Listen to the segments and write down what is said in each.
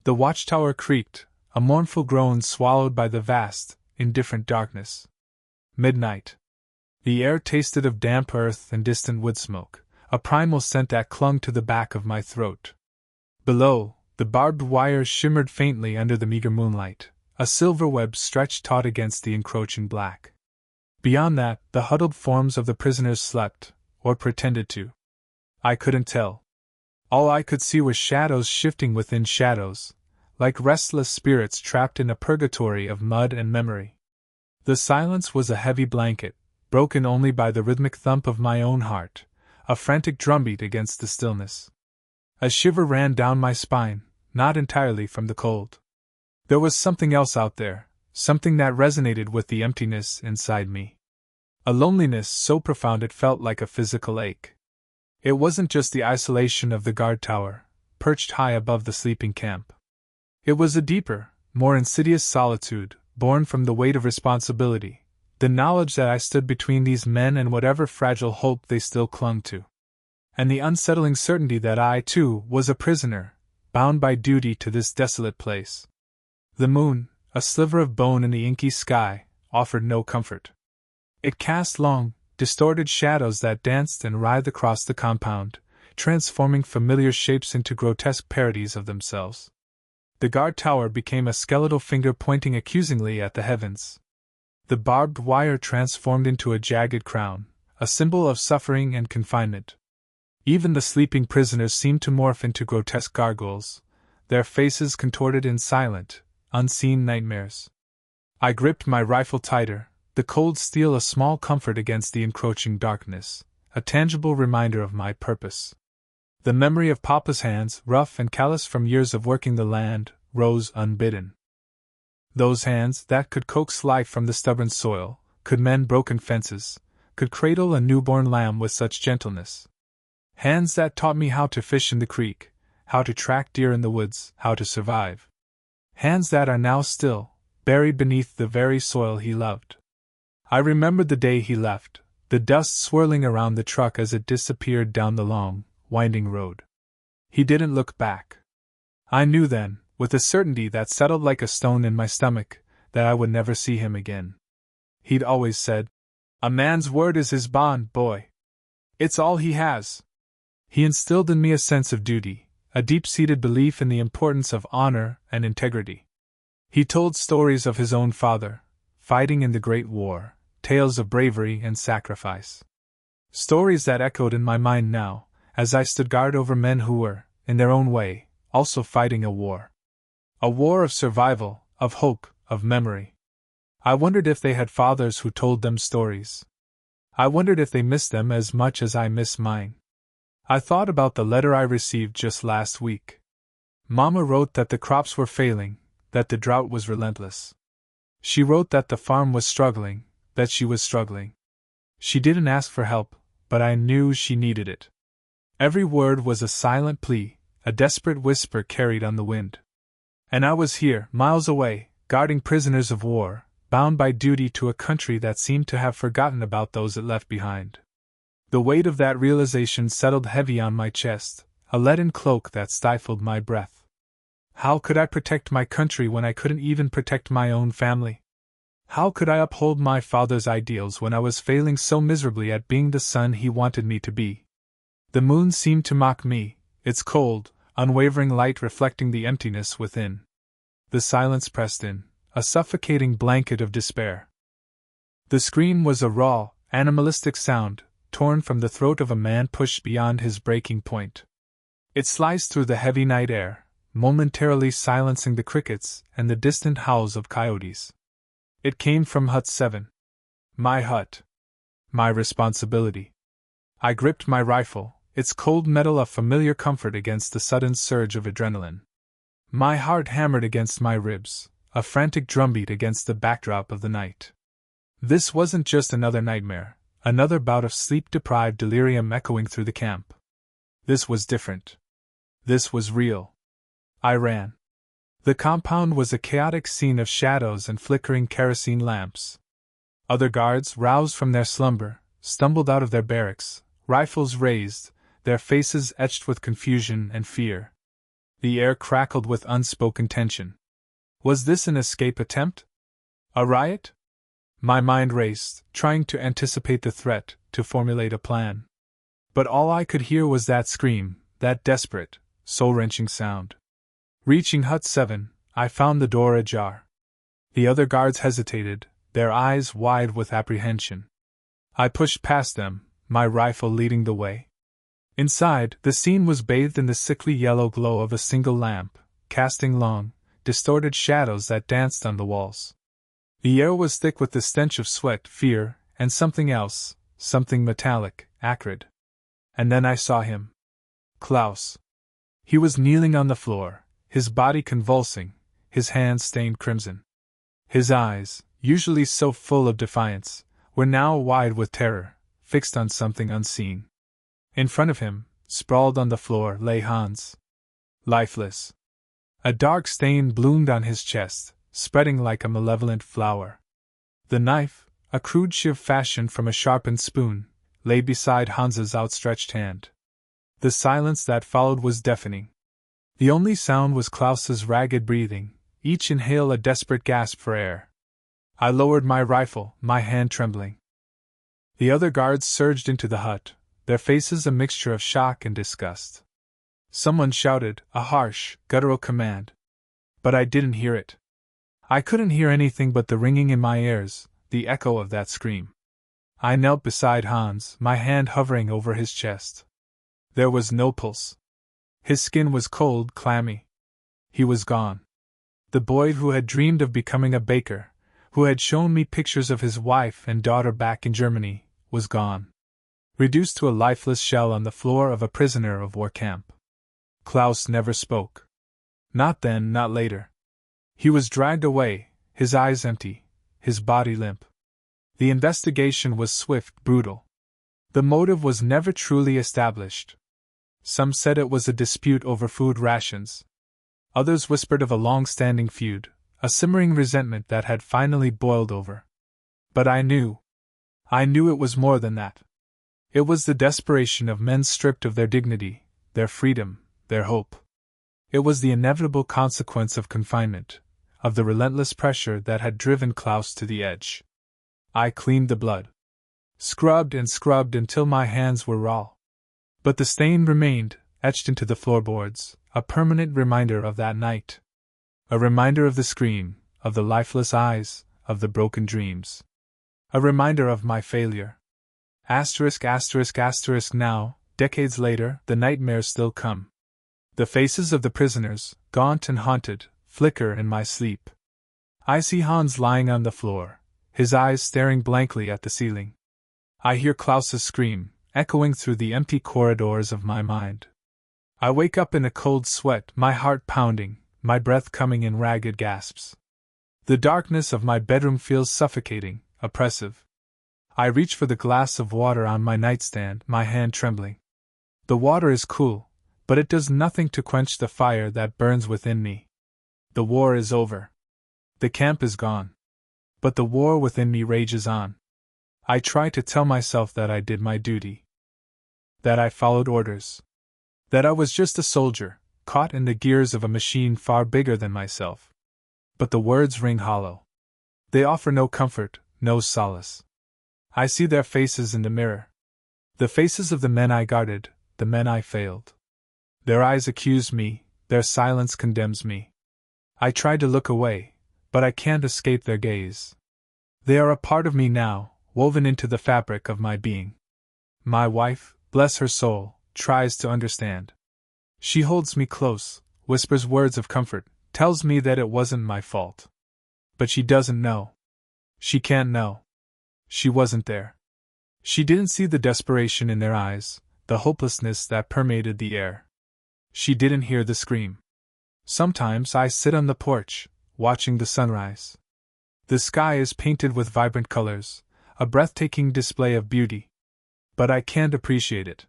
The watchtower creaked, a mournful groan swallowed by the vast, indifferent darkness. Midnight. The air tasted of damp earth and distant wood smoke, a primal scent that clung to the back of my throat. Below, the barbed wire shimmered faintly under the meager moonlight, a silver web stretched taut against the encroaching black. Beyond that, the huddled forms of the prisoners slept, or pretended to. I couldn't tell. All I could see was shadows shifting within shadows, like restless spirits trapped in a purgatory of mud and memory. The silence was a heavy blanket, broken only by the rhythmic thump of my own heart, a frantic drumbeat against the stillness. A shiver ran down my spine, not entirely from the cold. There was something else out there, something that resonated with the emptiness inside me. A loneliness so profound it felt like a physical ache. It wasn't just the isolation of the guard tower, perched high above the sleeping camp. It was a deeper, more insidious solitude, born from the weight of responsibility, the knowledge that I stood between these men and whatever fragile hope they still clung to. And the unsettling certainty that I, too, was a prisoner, bound by duty to this desolate place. The moon, a sliver of bone in the inky sky, offered no comfort. It cast long, distorted shadows that danced and writhed across the compound, transforming familiar shapes into grotesque parodies of themselves. The guard tower became a skeletal finger pointing accusingly at the heavens. The barbed wire transformed into a jagged crown, a symbol of suffering and confinement. Even the sleeping prisoners seemed to morph into grotesque gargoyles, their faces contorted in silent, unseen nightmares. I gripped my rifle tighter, the cold steel a small comfort against the encroaching darkness, a tangible reminder of my purpose. The memory of Papa's hands, rough and callous from years of working the land, rose unbidden. Those hands that could coax life from the stubborn soil, could mend broken fences, could cradle a newborn lamb with such gentleness. Hands that taught me how to fish in the creek, how to track deer in the woods, how to survive. Hands that are now still, buried beneath the very soil he loved. I remembered the day he left, the dust swirling around the truck as it disappeared down the long, winding road. He didn't look back. I knew then, with a certainty that settled like a stone in my stomach, that I would never see him again. He'd always said, "A man's word is his bond, boy. It's all he has." He instilled in me a sense of duty, a deep-seated belief in the importance of honor and integrity. He told stories of his own father, fighting in the Great War, tales of bravery and sacrifice. Stories that echoed in my mind now, as I stood guard over men who were, in their own way, also fighting a war. A war of survival, of hope, of memory. I wondered if they had fathers who told them stories. I wondered if they missed them as much as I miss mine. I thought about the letter I received just last week. Mama wrote that the crops were failing, that the drought was relentless. She wrote that the farm was struggling, that she was struggling. She didn't ask for help, but I knew she needed it. Every word was a silent plea, a desperate whisper carried on the wind. And I was here, miles away, guarding prisoners of war, bound by duty to a country that seemed to have forgotten about those it left behind. The weight of that realization settled heavy on my chest, a leaden cloak that stifled my breath. How could I protect my country when I couldn't even protect my own family? How could I uphold my father's ideals when I was failing so miserably at being the son he wanted me to be? The moon seemed to mock me, its cold, unwavering light reflecting the emptiness within. The silence pressed in, a suffocating blanket of despair. The scream was a raw, animalistic sound, torn from the throat of a man pushed beyond his breaking point. It sliced through the heavy night air, momentarily silencing the crickets and the distant howls of coyotes. It came from Hut 7. My hut. My responsibility. I gripped my rifle, its cold metal a familiar comfort against the sudden surge of adrenaline. My heart hammered against my ribs, a frantic drumbeat against the backdrop of the night. This wasn't just another nightmare, another bout of sleep-deprived delirium echoing through the camp. This was different. This was real. I ran. The compound was a chaotic scene of shadows and flickering kerosene lamps. Other guards, roused from their slumber, stumbled out of their barracks, rifles raised, their faces etched with confusion and fear. The air crackled with unspoken tension. Was this an escape attempt? A riot? My mind raced, trying to anticipate the threat, to formulate a plan. But all I could hear was that scream, that desperate, soul-wrenching sound. Reaching Hut 7, I found the door ajar. The other guards hesitated, their eyes wide with apprehension. I pushed past them, my rifle leading the way. Inside, the scene was bathed in the sickly yellow glow of a single lamp, casting long, distorted shadows that danced on the walls. The air was thick with the stench of sweat, fear, and something else, something metallic, acrid. And then I saw him. Klaus. He was kneeling on the floor, his body convulsing, his hands stained crimson. His eyes, usually so full of defiance, were now wide with terror, fixed on something unseen. In front of him, sprawled on the floor, lay Hans. Lifeless. A dark stain bloomed on his chest, spreading like a malevolent flower. The knife, a crude shiv fashioned from a sharpened spoon, lay beside Hans's outstretched hand. The silence that followed was deafening. The only sound was Klaus's ragged breathing, each inhale a desperate gasp for air. I lowered my rifle, my hand trembling. The other guards surged into the hut, their faces a mixture of shock and disgust. Someone shouted, a harsh, guttural command. But I didn't hear it. I couldn't hear anything but the ringing in my ears, the echo of that scream. I knelt beside Hans, my hand hovering over his chest. There was no pulse. His skin was cold, clammy. He was gone. The boy who had dreamed of becoming a baker, who had shown me pictures of his wife and daughter back in Germany, was gone. Reduced to a lifeless shell on the floor of a prisoner of war camp. Klaus never spoke. Not then, not later. He was dragged away, his eyes empty, his body limp. The investigation was swift, brutal. The motive was never truly established. Some said it was a dispute over food rations. Others whispered of a long-standing feud, a simmering resentment that had finally boiled over. But I knew it was more than that. It was the desperation of men stripped of their dignity, their freedom, their hope. It was the inevitable consequence of confinement, of the relentless pressure that had driven Klaus to the edge. I cleaned the blood. Scrubbed and scrubbed until my hands were raw. But the stain remained, etched into the floorboards, a permanent reminder of that night. A reminder of the scream, of the lifeless eyes, of the broken dreams. A reminder of my failure. Asterisk, asterisk, asterisk. Now, decades later, the nightmares still come. The faces of the prisoners, gaunt and haunted, flicker in my sleep. I see Hans lying on the floor, his eyes staring blankly at the ceiling. I hear Klaus's scream, echoing through the empty corridors of my mind. I wake up in a cold sweat, my heart pounding, my breath coming in ragged gasps. The darkness of my bedroom feels suffocating, oppressive. I reach for the glass of water on my nightstand, my hand trembling. The water is cool, but it does nothing to quench the fire that burns within me. The war is over. The camp is gone. But the war within me rages on. I try to tell myself that I did my duty. That I followed orders. That I was just a soldier, caught in the gears of a machine far bigger than myself. But the words ring hollow. They offer no comfort, no solace. I see their faces in the mirror. The faces of the men I guarded, the men I failed. Their eyes accuse me, their silence condemns me. I try to look away, but I can't escape their gaze. They are a part of me now, woven into the fabric of my being. My wife, bless her soul, tries to understand. She holds me close, whispers words of comfort, tells me that it wasn't my fault. But she doesn't know. She can't know. She wasn't there. She didn't see the desperation in their eyes, the hopelessness that permeated the air. She didn't hear the scream. Sometimes I sit on the porch, watching the sunrise. The sky is painted with vibrant colors, a breathtaking display of beauty. But I can't appreciate it.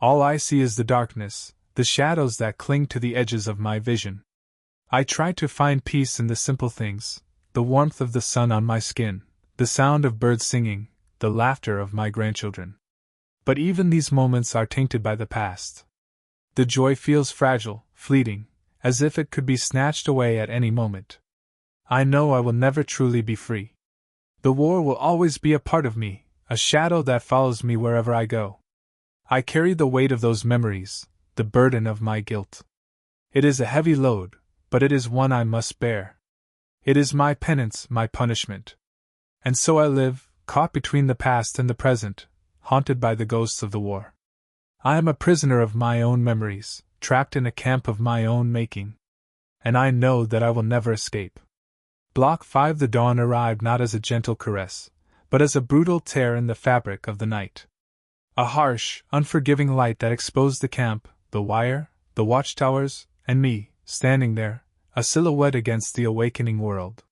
All I see is the darkness, the shadows that cling to the edges of my vision. I try to find peace in the simple things, the warmth of the sun on my skin, the sound of birds singing, the laughter of my grandchildren. But even these moments are tainted by the past. The joy feels fragile, fleeting, as if it could be snatched away at any moment. I know I will never truly be free. The war will always be a part of me, a shadow that follows me wherever I go. I carry the weight of those memories, the burden of my guilt. It is a heavy load, but it is one I must bear. It is my penance, my punishment. And so I live, caught between the past and the present, haunted by the ghosts of the war. I am a prisoner of my own memories, trapped in a camp of my own making. And I know that I will never escape. Block 5. The dawn arrived not as a gentle caress, but as a brutal tear in the fabric of the night. A harsh, unforgiving light that exposed the camp, the wire, the watchtowers, and me, standing there, a silhouette against the awakening world.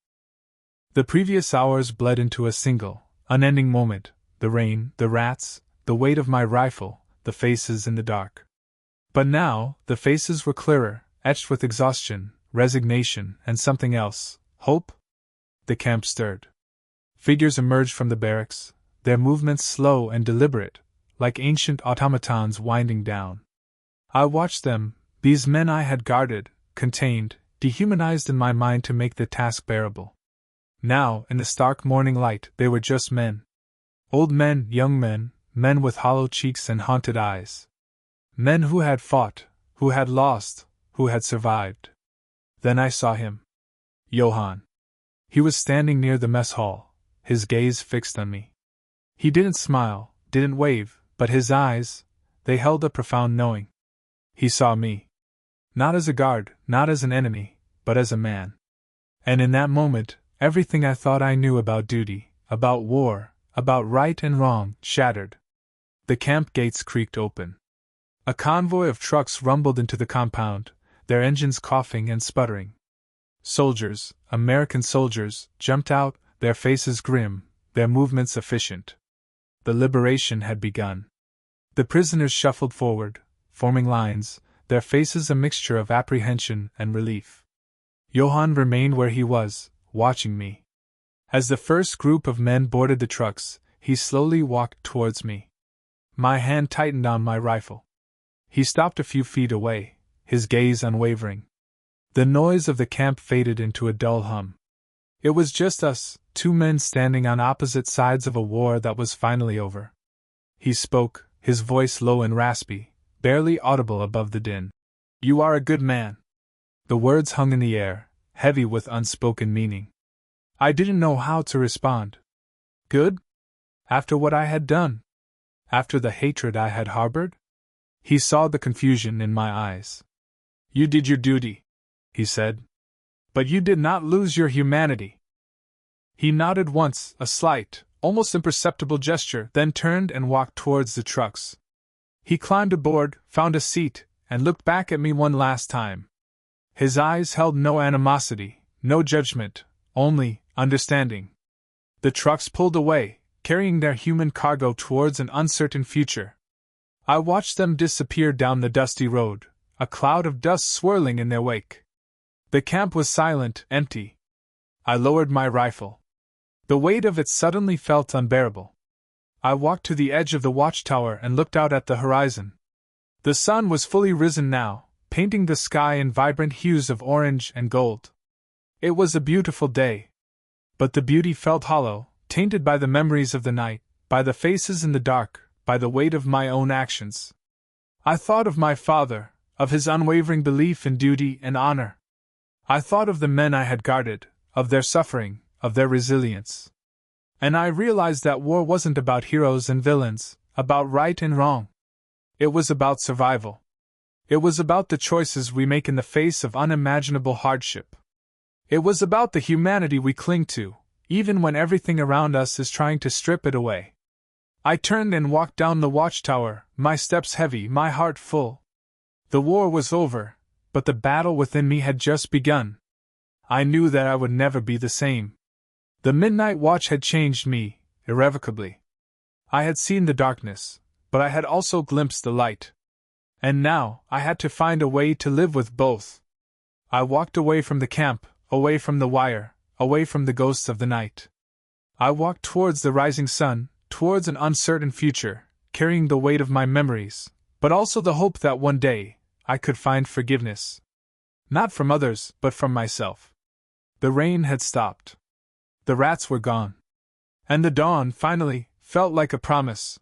The previous hours bled into a single, unending moment, the rain, the rats, the weight of my rifle, the faces in the dark. But now, the faces were clearer, etched with exhaustion, resignation, and something else, hope. The camp stirred. Figures emerged from the barracks, their movements slow and deliberate, like ancient automatons winding down. I watched them, these men I had guarded, contained, dehumanized in my mind to make the task bearable. Now, in the stark morning light, they were just men. Old men, young men, men with hollow cheeks and haunted eyes. Men who had fought, who had lost, who had survived. Then I saw him. Johann. He was standing near the mess hall, his gaze fixed on me. He didn't smile, didn't wave, but his eyes, they held a profound knowing. He saw me. Not as a guard, not as an enemy, but as a man. And in that moment, everything I thought I knew about duty, about war, about right and wrong, shattered. The camp gates creaked open. A convoy of trucks rumbled into the compound, their engines coughing and sputtering. Soldiers, American soldiers, jumped out, their faces grim, their movements efficient. The liberation had begun. The prisoners shuffled forward, forming lines, their faces a mixture of apprehension and relief. Johann remained where he was, watching me. As the first group of men boarded the trucks, he slowly walked towards me. My hand tightened on my rifle. He stopped a few feet away, his gaze unwavering. The noise of the camp faded into a dull hum. It was just us, two men standing on opposite sides of a war that was finally over. He spoke, his voice low and raspy, barely audible above the din. "You are a good man." The words hung in the air, heavy with unspoken meaning. I didn't know how to respond. Good? After what I had done? After the hatred I had harbored? He saw the confusion in my eyes. "You did your duty," he said. "But you did not lose your humanity." He nodded once, a slight, almost imperceptible gesture, then turned and walked towards the trucks. He climbed aboard, found a seat, and looked back at me one last time. His eyes held no animosity, no judgment, only understanding. The trucks pulled away, carrying their human cargo towards an uncertain future. I watched them disappear down the dusty road, a cloud of dust swirling in their wake. The camp was silent, empty. I lowered my rifle. The weight of it suddenly felt unbearable. I walked to the edge of the watchtower and looked out at the horizon. The sun was fully risen now, painting the sky in vibrant hues of orange and gold. It was a beautiful day. But the beauty felt hollow, tainted by the memories of the night, by the faces in the dark, by the weight of my own actions. I thought of my father, of his unwavering belief in duty and honor. I thought of the men I had guarded, of their suffering, of their resilience. And I realized that war wasn't about heroes and villains, about right and wrong. It was about survival. It was about the choices we make in the face of unimaginable hardship. It was about the humanity we cling to, even when everything around us is trying to strip it away. I turned and walked down the watchtower, my steps heavy, my heart full. The war was over, but the battle within me had just begun. I knew that I would never be the same. The midnight watch had changed me, irrevocably. I had seen the darkness, but I had also glimpsed the light. And now, I had to find a way to live with both. I walked away from the camp, away from the wire, away from the ghosts of the night. I walked towards the rising sun, towards an uncertain future, carrying the weight of my memories, but also the hope that one day, I could find forgiveness. Not from others, but from myself. The rain had stopped. The rats were gone. And the dawn, finally, felt like a promise,